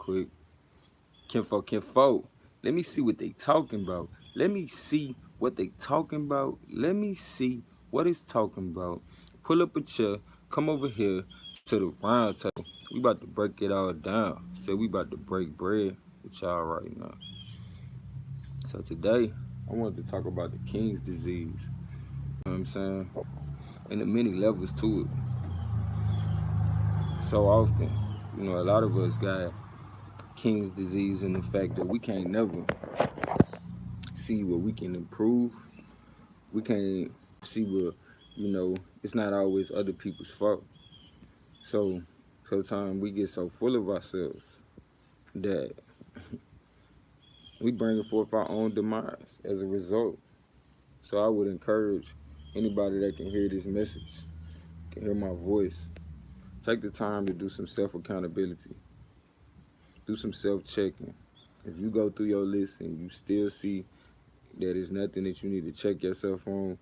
quick. Kinfolk. Let me see what they talking about. Let me see what they talking about. Let me see what it's talking about. Pull up a chair. Come over here to the round table. We about to break it all down. So we about to break bread with y'all right now. So today, I wanted to talk about the King's disease. You know what I'm saying? And the many levels to it. So often, a lot of us got King's disease in the fact that we can't never see where we can improve. We can't see where, it's not always other people's fault. So sometimes we get so full of ourselves that we bring forth our own demise as a result. So I would encourage anybody that can hear this message, can hear my voice, take the time to do some self-accountability. Do some self-checking. If you go through your list and you still see that it's nothing that you need to check yourself on,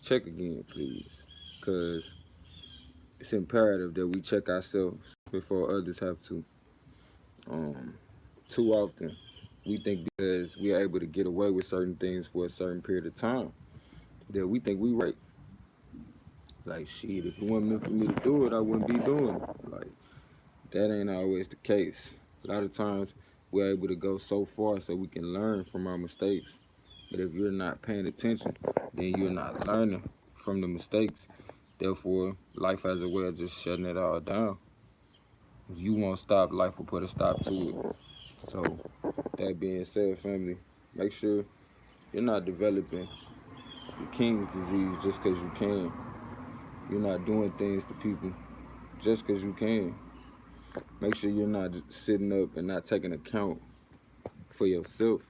check again, please. Because it's imperative that we check ourselves before others have to. Too often, we think because we are able to get away with certain things for a certain period of time, that we think we right. Like, shit, if it wasn't meant for me to do it, I wouldn't be doing it. Like, that ain't always the case. A lot of times, we're able to go so far so we can learn from our mistakes. But if you're not paying attention, then you're not learning from the mistakes. Therefore, life has a way of just shutting it all down. If you won't stop, life will put a stop to it. So, that being said, family, make sure you're not developing the King's disease just because you can. You're not doing things to people just because you can. Make sure you're not sitting up and not taking account for yourself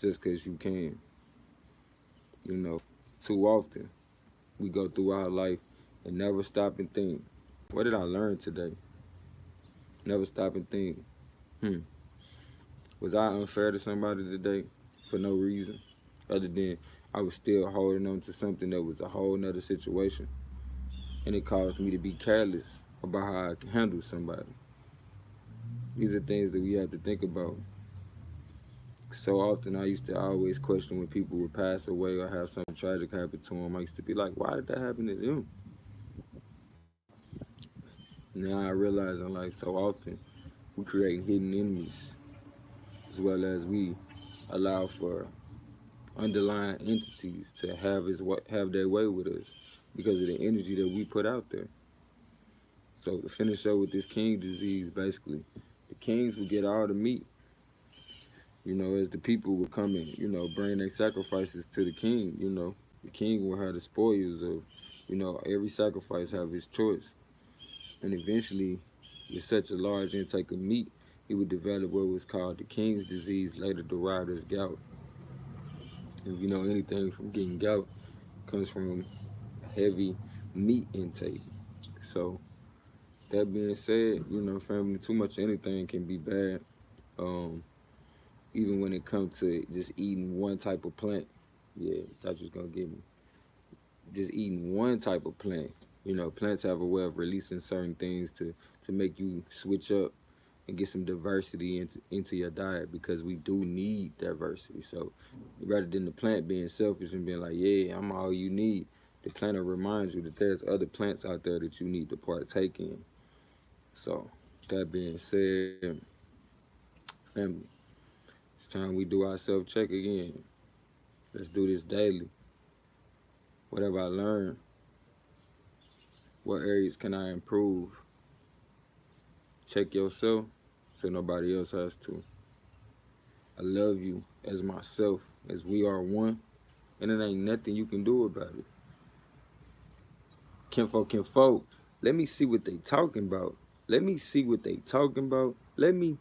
just because you can. Too often we go through our life and never stop and think, what did I learn today? Never stop and think, was I unfair to somebody today for no reason? Other than I was still holding on to something that was a whole nother situation. And it caused me to be careless about how I can handle somebody. These are things that we have to think about. So often I used to always question when people would pass away or have something tragic happen to them. I used to be like, why did that happen to them? Now I realize in life so often we create hidden enemies, as well as we allow for underlying entities to have their way with us because of the energy that we put out there. So to finish up with this king disease, basically, the kings would get all the meat, as the people would come and, bring their sacrifices to the king, the king will have the spoils of, every sacrifice have his choice. And eventually, with such a large intake of meat, he would develop what was called the king's disease, later derived as gout. If you know anything from getting gout, comes from heavy meat intake. So that being said, family, too much of anything can be bad. Even when it comes to just eating one type of plant. Yeah, thought you was gonna get me. Just eating one type of plant. Plants have a way of releasing certain things to make you switch up and get some diversity into your diet, because we do need diversity. So rather than the plant being selfish and being like, yeah, I'm all you need, the plant will remind you that there's other plants out there that you need to partake in. So that being said, family, it's time we do our self-check again. Let's do this daily. What have I learned? What areas can I improve? Check yourself so nobody else has to. I love you as myself, as we are one, and it ain't nothing you can do about it. Kinfolk, let me see what they talking about. Let me see what they talking about. Let me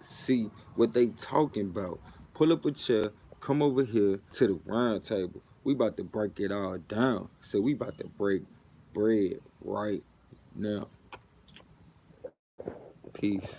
see what they talking about. Pull up a chair, come over here to the round table. We about to break it all down. So we about to break bread right now. Peace.